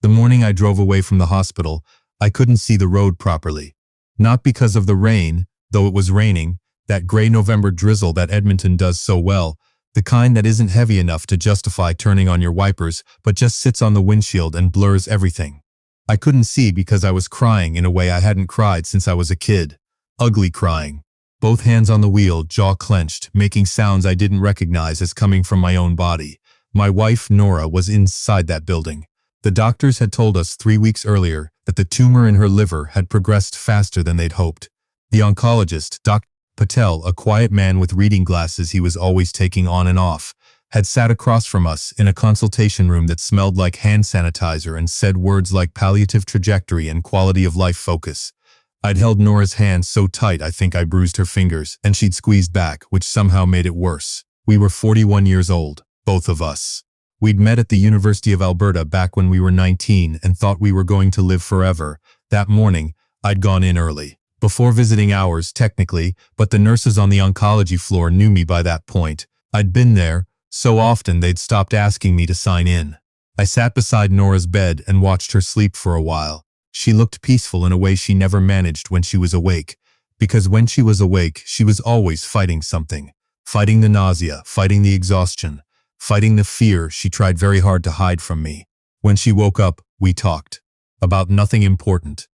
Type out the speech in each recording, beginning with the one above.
The morning I drove away from the hospital, I couldn't see the road properly. Not because of the rain, though it was raining, that gray November drizzle that Edmonton does so well, the kind that isn't heavy enough to justify turning on your wipers but just sits on the windshield and blurs everything. I couldn't see because I was crying in a way I hadn't cried since I was a kid. Ugly crying. Both hands on the wheel, jaw clenched, making sounds I didn't recognize as coming from my own body. My wife, Nora, was inside that building. The doctors had told us 3 weeks earlier that the tumor in her liver had progressed faster than they'd hoped. The oncologist, Dr. Patel, a quiet man with reading glasses he was always taking on and off, had sat across from us in a consultation room that smelled like hand sanitizer and said words like palliative trajectory and quality of life focus. I'd held Nora's hand so tight I think I bruised her fingers, and she'd squeezed back, which somehow made it worse. We were 41 years old, both of us. We'd met at the University of Alberta back when we were 19 and thought we were going to live forever. That morning, I'd gone in early. Before visiting hours, technically, but the nurses on the oncology floor knew me by that point. I'd been there so often they'd stopped asking me to sign in. I sat beside Nora's bed and watched her sleep for a while. She looked peaceful in a way she never managed when she was awake. Because when she was awake, she was always fighting something. Fighting the nausea, fighting the exhaustion, fighting the fear she tried very hard to hide from me. When she woke up, we talked. About nothing important.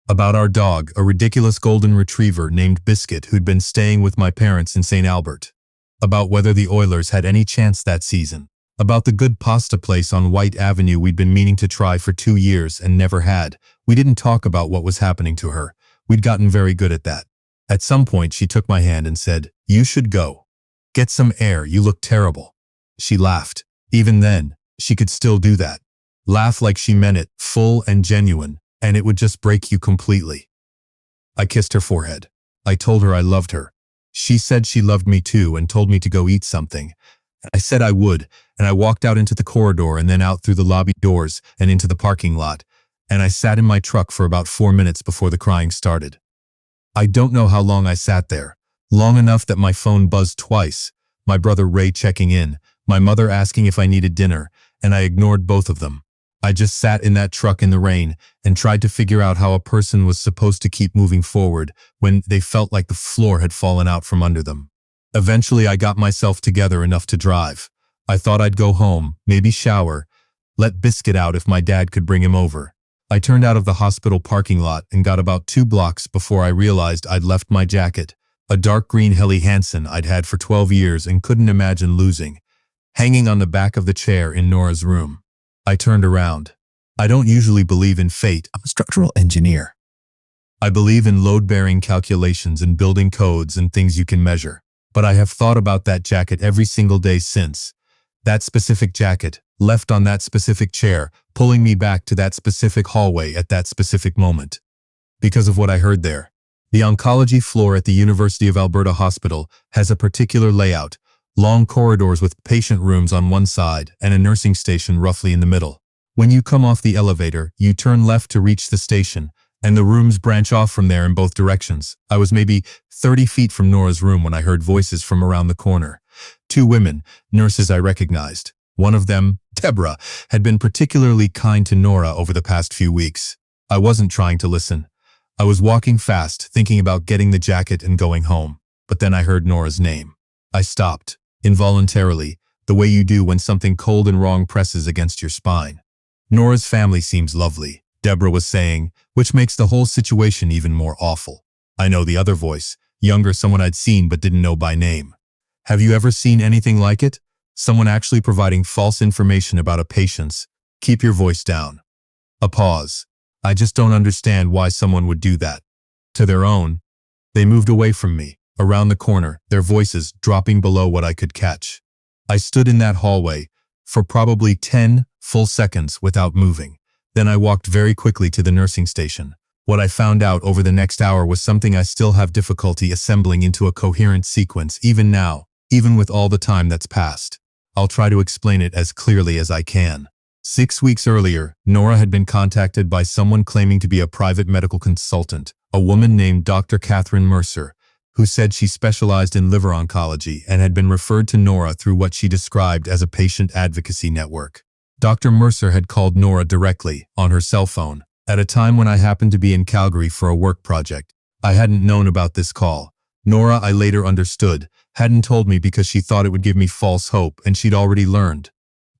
About our dog, a ridiculous golden retriever named Biscuit who'd been staying with my parents in St. Albert. About whether the Oilers had any chance that season. About the good pasta place on White Avenue we'd been meaning to try for 2 years and never had. We didn't talk about what was happening to her. We'd gotten very good at that. At some point, she took my hand and said, "You should go. Get some air, you look terrible." She laughed. Even then, she could still do that. Laugh like she meant it, full and genuine, and it would just break you completely. I kissed her forehead. I told her I loved her. She said she loved me too and told me to go eat something. I said I would, and I walked out into the corridor and then out through the lobby doors and into the parking lot, and I sat in my truck for about 4 minutes before the crying started. I don't know how long I sat there. Long enough that my phone buzzed twice, my brother Ray checking in, my mother asking if I needed dinner, and I ignored both of them. I just sat in that truck in the rain and tried to figure out how a person was supposed to keep moving forward when they felt like the floor had fallen out from under them. Eventually, I got myself together enough to drive. I thought I'd go home, maybe shower, let Biscuit out if my dad could bring him over. I turned out of the hospital parking lot and got about 2 blocks before I realized I'd left my jacket, a dark green Helly Hansen I'd had for 12 years and couldn't imagine losing, hanging on the back of the chair in Nora's room. I turned around. I don't usually believe in fate. I'm a structural engineer. I believe in load-bearing calculations and building codes and things you can measure. But I have thought about that jacket every single day since. That specific jacket, left on that specific chair, pulling me back to that specific hallway at that specific moment. Because of what I heard there. The oncology floor at the University of Alberta Hospital has a particular layout. Long corridors with patient rooms on one side and a nursing station roughly in the middle. When you come off the elevator, you turn left to reach the station, and the rooms branch off from there in both directions. I was maybe 30 feet from Nora's room when I heard voices from around the corner. 2 women, nurses I recognized. One of them, Deborah, had been particularly kind to Nora over the past few weeks. I wasn't trying to listen. I was walking fast, thinking about getting the jacket and going home. But then I heard Nora's name. I stopped. Involuntarily, the way you do when something cold and wrong presses against your spine. Nora's family seems lovely, Deborah was saying, which makes the whole situation even more awful. I know the other voice, younger, someone I'd seen but didn't know by name. Have you ever seen anything like it? Someone actually providing false information about a patient's. Keep your voice down. A pause. I just don't understand why someone would do that. To their own. They moved away from me. Around the corner, their voices dropping below what I could catch. I stood in that hallway for probably 10 full seconds without moving. Then I walked very quickly to the nursing station. What I found out over the next hour was something I still have difficulty assembling into a coherent sequence even now, even with all the time that's passed. I'll try to explain it as clearly as I can. 6 weeks earlier, Nora had been contacted by someone claiming to be a private medical consultant, a woman named Dr. Catherine Mercer, who said she specialized in liver oncology and had been referred to Nora through what she described as a patient advocacy network. Dr. Mercer had called Nora directly, on her cell phone, at a time when I happened to be in Calgary for a work project. I hadn't known about this call. Nora, I later understood, hadn't told me because she thought it would give me false hope, and she'd already learned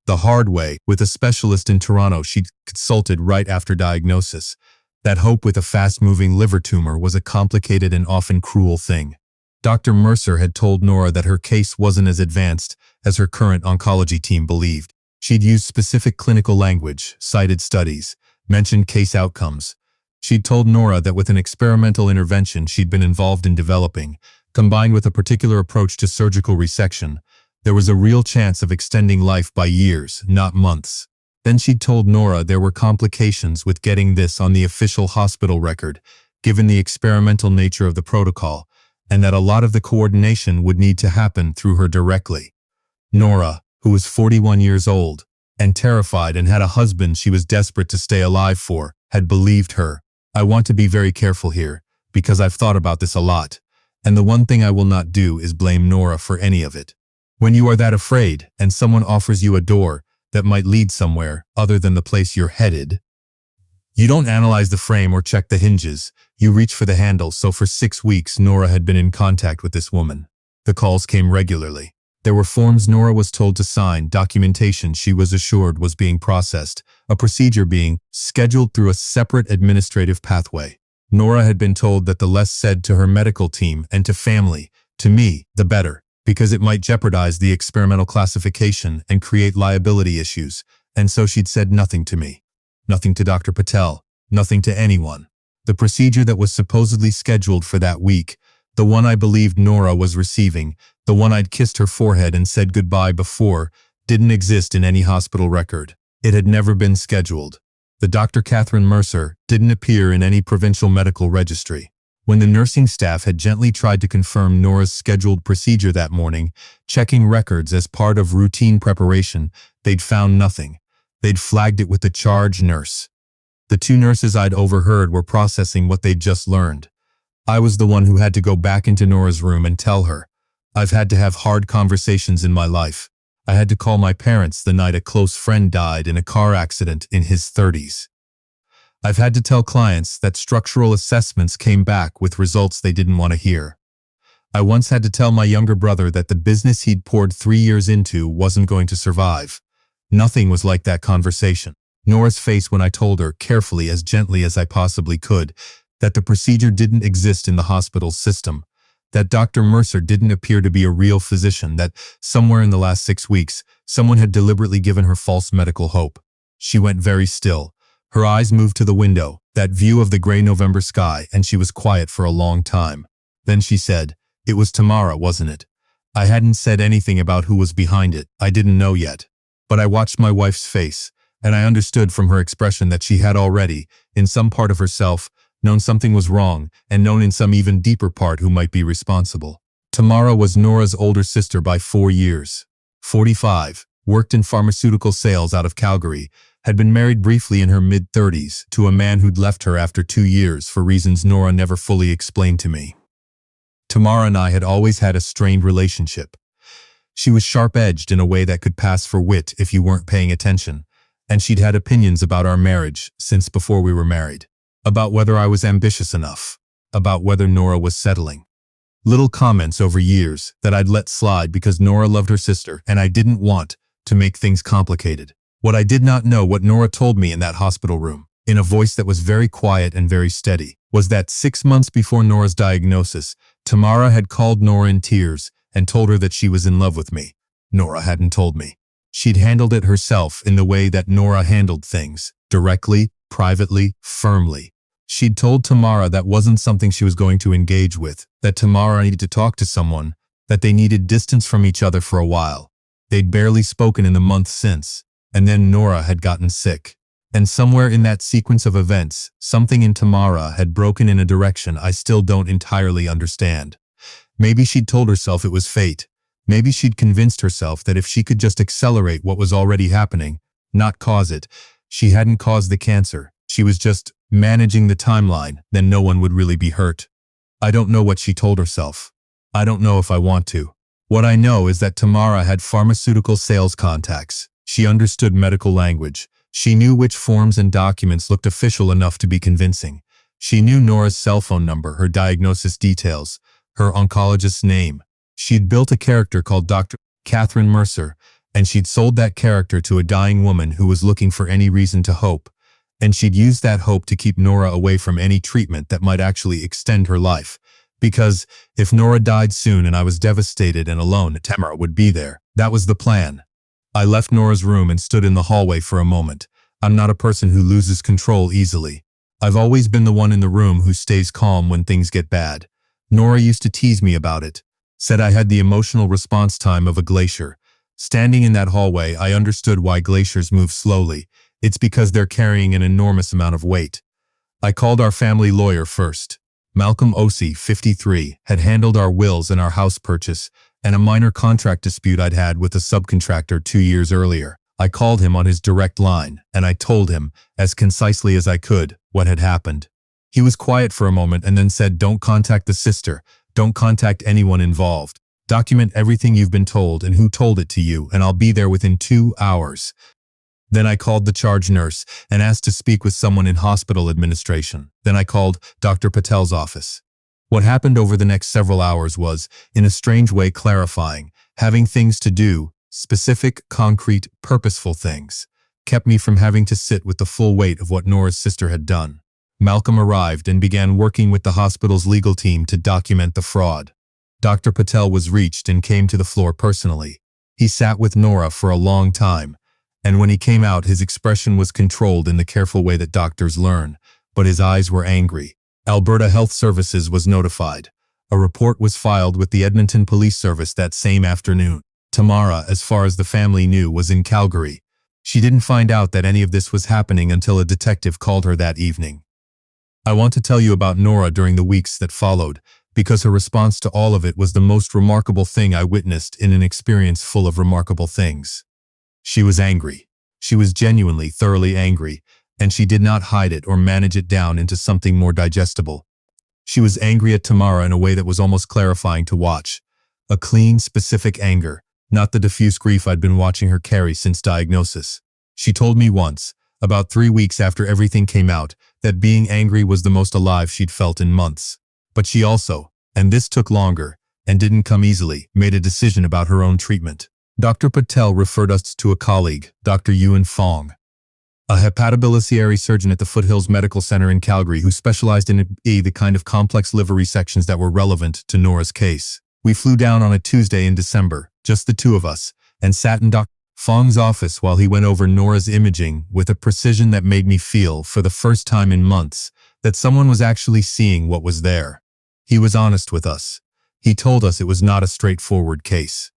the hard way with a specialist in Toronto she'd consulted right after diagnosis. That hope with a fast-moving liver tumor was a complicated and often cruel thing. Dr. Mercer had told Nora that her case wasn't as advanced as her current oncology team believed. She'd used specific clinical language, cited studies, mentioned case outcomes. She'd told Nora that with an experimental intervention she'd been involved in developing, combined with a particular approach to surgical resection, there was a real chance of extending life by years, not months. Then she'd told Nora there were complications with getting this on the official hospital record, given the experimental nature of the protocol, and that a lot of the coordination would need to happen through her directly. Nora, who was 41 years old, and terrified and had a husband she was desperate to stay alive for, had believed her. I want to be very careful here, because I've thought about this a lot, and the one thing I will not do is blame Nora for any of it. When you are that afraid, and someone offers you a door that might lead somewhere other than the place you're headed, you don't analyze the frame or check the hinges, you reach for the handle. So for 6 weeks Nora had been in contact with this woman. The calls came regularly. There were forms Nora was told to sign, documentation she was assured was being processed, a procedure being scheduled through a separate administrative pathway. Nora had been told that the less said to her medical team and to family, to me, the better, because it might jeopardize the experimental classification and create liability issues, and so she'd said nothing to me. Nothing to Dr. Patel, nothing to anyone. The procedure that was supposedly scheduled for that week, the one I believed Nora was receiving, the one I'd kissed her forehead and said goodbye before, didn't exist in any hospital record. It had never been scheduled. The Dr. Catherine Mercer didn't appear in any provincial medical registry. When the nursing staff had gently tried to confirm Nora's scheduled procedure that morning, checking records as part of routine preparation, they'd found nothing. They'd flagged it with the charge nurse. The 2 nurses I'd overheard were processing what they'd just learned. I was the one who had to go back into Nora's room and tell her. I've had to have hard conversations in my life. I had to call my parents the night a close friend died in a car accident in his 30s. I've had to tell clients that structural assessments came back with results they didn't want to hear. I once had to tell my younger brother that the business he'd poured 3 years into wasn't going to survive. Nothing was like that conversation. Nora's face when I told her, carefully, as gently as I possibly could, that the procedure didn't exist in the hospital system, that Dr. Mercer didn't appear to be a real physician, that somewhere in the last 6 weeks, someone had deliberately given her false medical hope. She went very still. Her eyes moved to the window, that view of the gray November sky, and she was quiet for a long time. Then she said, "It was Tamara, wasn't it?" I hadn't said anything about who was behind it. I didn't know yet. But I watched my wife's face, and I understood from her expression that she had already, in some part of herself, known something was wrong, and known in some even deeper part who might be responsible. Tamara was Nora's older sister by 4 years. 45, worked in pharmaceutical sales out of Calgary, had been married briefly in her mid-30s to a man who'd left her after 2 years for reasons Nora never fully explained to me. Tamara and I had always had a strained relationship. She was sharp-edged in a way that could pass for wit if you weren't paying attention, and she'd had opinions about our marriage since before we were married, about whether I was ambitious enough, about whether Nora was settling. Little comments over years that I'd let slide because Nora loved her sister and I didn't want to make things complicated. What I did not know, what Nora told me in that hospital room, in a voice that was very quiet and very steady, was that 6 months before Nora's diagnosis, Tamara had called Nora in tears and told her that she was in love with me. Nora hadn't told me. She'd handled it herself in the way that Nora handled things, directly, privately, firmly. She'd told Tamara that wasn't something she was going to engage with, that Tamara needed to talk to someone, that they needed distance from each other for a while. They'd barely spoken in the month since, and then Nora had gotten sick. And somewhere in that sequence of events, something in Tamara had broken in a direction I still don't entirely understand. Maybe she'd told herself it was fate. Maybe she'd convinced herself that if she could just accelerate what was already happening, not cause it, she hadn't caused the cancer. She was just managing the timeline, then no one would really be hurt. I don't know what she told herself. I don't know if I want to. What I know is that Tamara had pharmaceutical sales contacts. She understood medical language. She knew which forms and documents looked official enough to be convincing. She knew Nora's cell phone number, her diagnosis details, her oncologist's name. She'd built a character called Dr. Catherine Mercer, and she'd sold that character to a dying woman who was looking for any reason to hope. And she'd used that hope to keep Nora away from any treatment that might actually extend her life. Because if Nora died soon and I was devastated and alone, Tamara would be there. That was the plan. I left Nora's room and stood in the hallway for a moment. I'm not a person who loses control easily. I've always been the one in the room who stays calm when things get bad. Nora used to tease me about it. Said I had the emotional response time of a glacier. Standing in that hallway, I understood why glaciers move slowly. It's because they're carrying an enormous amount of weight. I called our family lawyer first. Malcolm Ossie, 53, had handled our wills and our house purchase, and a minor contract dispute I'd had with a subcontractor 2 years earlier. I called him on his direct line, and I told him, as concisely as I could, what had happened. He was quiet for a moment and then said, "Don't contact the sister. Don't contact anyone involved. Document everything you've been told and who told it to you, and I'll be there within 2 hours." Then I called the charge nurse and asked to speak with someone in hospital administration. Then I called Dr. Patel's office. What happened over the next several hours was, in a strange way, clarifying. Having things to do, specific, concrete, purposeful things, kept me from having to sit with the full weight of what Nora's sister had done. Malcolm arrived and began working with the hospital's legal team to document the fraud. Dr. Patel was reached and came to the floor personally. He sat with Nora for a long time, and when he came out, his expression was controlled in the careful way that doctors learn, but his eyes were angry. Alberta Health Services was notified. A report was filed with the Edmonton Police Service that same afternoon. Tamara, as far as the family knew, was in Calgary. She didn't find out that any of this was happening until a detective called her that evening. I want to tell you about Nora during the weeks that followed, because her response to all of it was the most remarkable thing I witnessed in an experience full of remarkable things. She was angry. She was genuinely, thoroughly angry, and she did not hide it or manage it down into something more digestible. She was angry at Tamara in a way that was almost clarifying to watch. A clean, specific anger, not the diffuse grief I'd been watching her carry since diagnosis. She told me once, about 3 weeks after everything came out, that being angry was the most alive she'd felt in months. But she also, and this took longer, and didn't come easily, made a decision about her own treatment. Dr. Patel referred us to a colleague, Dr. Yuan Fong, a hepatobiliary surgeon at the Foothills Medical Center in Calgary who specialized in the kind of complex liver resections that were relevant to Nora's case. We flew down on a Tuesday in December, just the two of us, and sat in Dr. Fong's office while he went over Nora's imaging with a precision that made me feel, for the first time in months, that someone was actually seeing what was there. He was honest with us. He told us it was not a straightforward case.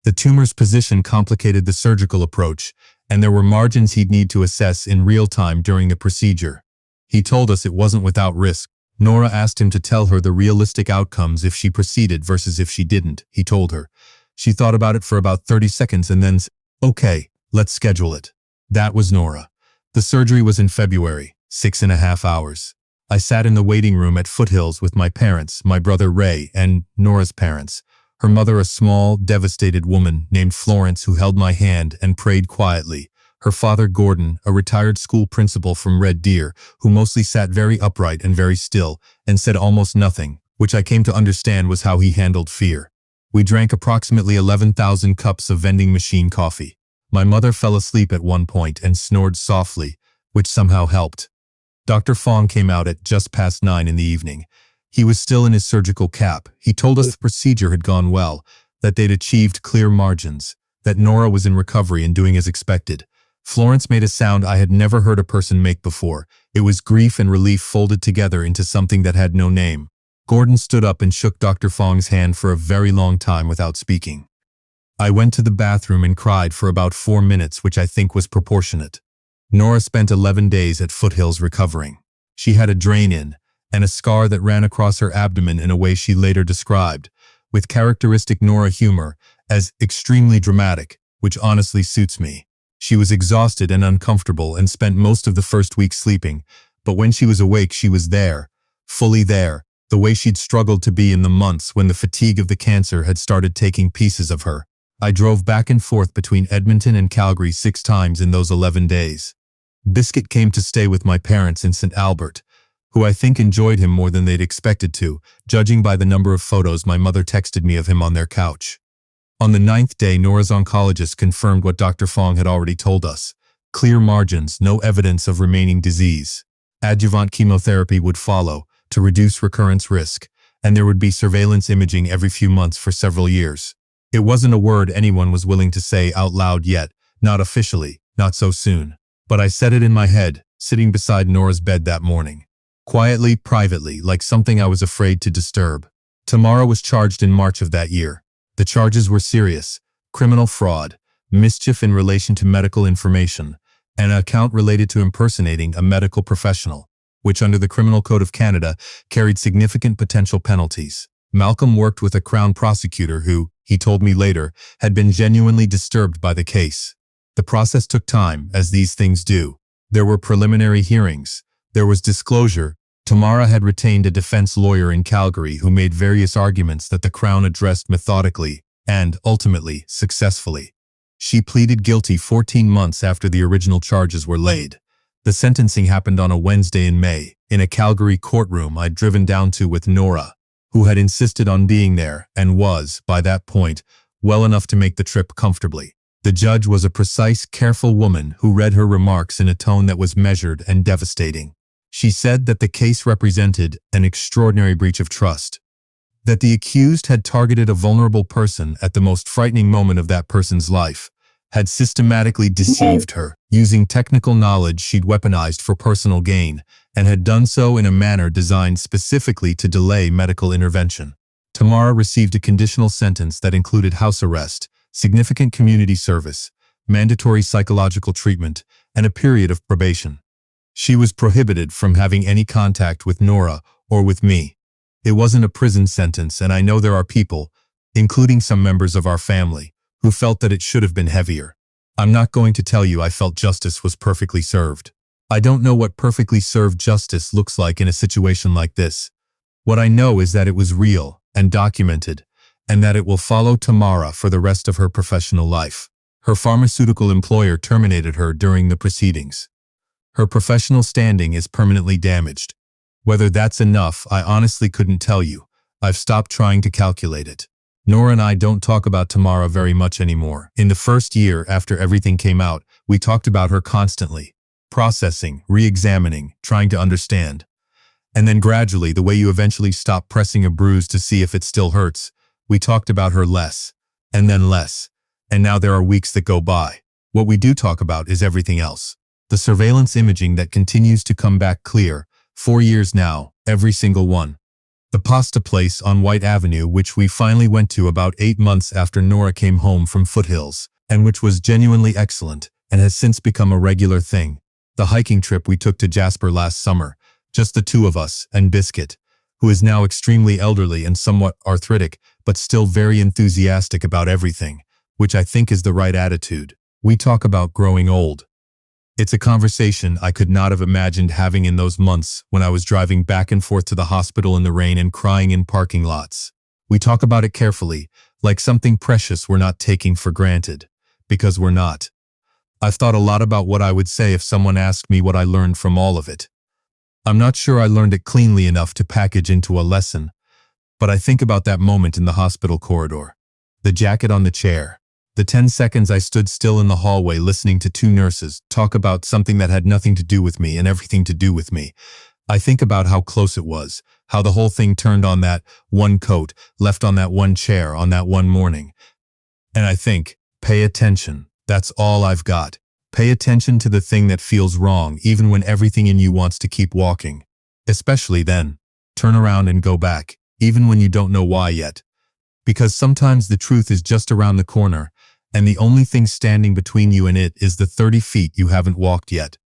The tumor's position complicated the surgical approach, and there were margins he'd need to assess in real time during the procedure. He told us it wasn't without risk. Nora asked him to tell her the realistic outcomes if she proceeded versus if she didn't, he told her. She thought about it for about 30 seconds and then said, "Okay, let's schedule it." That was Nora. The surgery was in February, 6.5 hours. I sat in the waiting room at Foothills with my parents, my brother Ray, and Nora's parents. Her mother, a small, devastated woman named Florence, who held my hand and prayed quietly. Her father, Gordon, a retired school principal from Red Deer, who mostly sat very upright and very still and said almost nothing, which I came to understand was how he handled fear. We drank approximately 11,000 cups of vending machine coffee. My mother fell asleep at one point and snored softly, which somehow helped. Dr. Fong came out at just past 9 in the evening. He was still in his surgical cap. He told us the procedure had gone well, that they'd achieved clear margins, that Nora was in recovery and doing as expected. Florence made a sound I had never heard a person make before. It was grief and relief folded together into something that had no name. Gordon stood up and shook Dr. Fong's hand for a very long time without speaking. I went to the bathroom and cried for about 4 minutes, which I think was proportionate. Nora spent 11 days at Foothills recovering. She had a drain-in, and a scar that ran across her abdomen in a way she later described, with characteristic Nora humor, as extremely dramatic, which honestly suits me. She was exhausted and uncomfortable and spent most of the first week sleeping, but when she was awake she was there, fully there, the way she'd struggled to be in the months when the fatigue of the cancer had started taking pieces of her. I drove back and forth between Edmonton and Calgary 6 times in those 11 days. Biscuit came to stay with my parents in St. Albert, who I think enjoyed him more than they'd expected to, judging by the number of photos my mother texted me of him on their couch. On the 9th day, Nora's oncologist confirmed what Dr. Fong had already told us. Clear margins, no evidence of remaining disease. Adjuvant chemotherapy would follow to reduce recurrence risk, and there would be surveillance imaging every few months for several years. It wasn't a word anyone was willing to say out loud yet, not officially, not so soon. But I said it in my head, sitting beside Nora's bed that morning. Quietly, privately, like something I was afraid to disturb. Tamara was charged in March of that year. The charges were serious: criminal fraud, mischief in relation to medical information, and an account related to impersonating a medical professional, which under the Criminal Code of Canada carried significant potential penalties. Malcolm worked with a Crown prosecutor who, he told me later, had been genuinely disturbed by the case. The process took time, as these things do. There were preliminary hearings. There was disclosure. Tamara had retained a defense lawyer in Calgary who made various arguments that the Crown addressed methodically and, ultimately, successfully. She pleaded guilty 14 months after the original charges were laid. The sentencing happened on a Wednesday in May, in a Calgary courtroom I'd driven down to with Nora, who had insisted on being there and was, by that point, well enough to make the trip comfortably. The judge was a precise, careful woman who read her remarks in a tone that was measured and devastating. She said that the case represented an extraordinary breach of trust, that the accused had targeted a vulnerable person at the most frightening moment of that person's life, had systematically deceived her, using technical knowledge she'd weaponized for personal gain, and had done so in a manner designed specifically to delay medical intervention. Tamara received a conditional sentence that included house arrest, significant community service, mandatory psychological treatment, and a period of probation. She was prohibited from having any contact with Nora or with me. It wasn't a prison sentence, and I know there are people, including some members of our family, who felt that it should have been heavier. I'm not going to tell you I felt justice was perfectly served. I don't know what perfectly served justice looks like in a situation like this. What I know is that it was real and documented, and that it will follow Tamara for the rest of her professional life. Her pharmaceutical employer terminated her during the proceedings. Her professional standing is permanently damaged. Whether that's enough, I honestly couldn't tell you. I've stopped trying to calculate it. Nora and I don't talk about Tamara very much anymore. In the first year after everything came out, we talked about her constantly. Processing, re-examining, trying to understand. And then gradually, the way you eventually stop pressing a bruise to see if it still hurts, we talked about her less, and then less. And now there are weeks that go by. What we do talk about is everything else. The surveillance imaging that continues to come back clear, 4 years now, every single one. The pasta place on White Avenue, which we finally went to about 8 months after Nora came home from Foothills, and which was genuinely excellent and has since become a regular thing. The hiking trip we took to Jasper last summer, just the two of us and Biscuit, who is now extremely elderly and somewhat arthritic, but still very enthusiastic about everything, which I think is the right attitude. We talk about growing old. It's a conversation I could not have imagined having in those months when I was driving back and forth to the hospital in the rain and crying in parking lots. We talk about it carefully, like something precious we're not taking for granted, because we're not. I've thought a lot about what I would say if someone asked me what I learned from all of it. I'm not sure I learned it cleanly enough to package into a lesson, but I think about that moment in the hospital corridor. The jacket on the chair. The 10 seconds I stood still in the hallway listening to 2 nurses talk about something that had nothing to do with me and everything to do with me. I think about how close it was, how the whole thing turned on that one coat, left on that one chair on that one morning. And I think, pay attention. That's all I've got. Pay attention to the thing that feels wrong, even when everything in you wants to keep walking. Especially then. Turn around and go back, even when you don't know why yet. Because sometimes the truth is just around the corner, and the only thing standing between you and it is the 30 feet you haven't walked yet.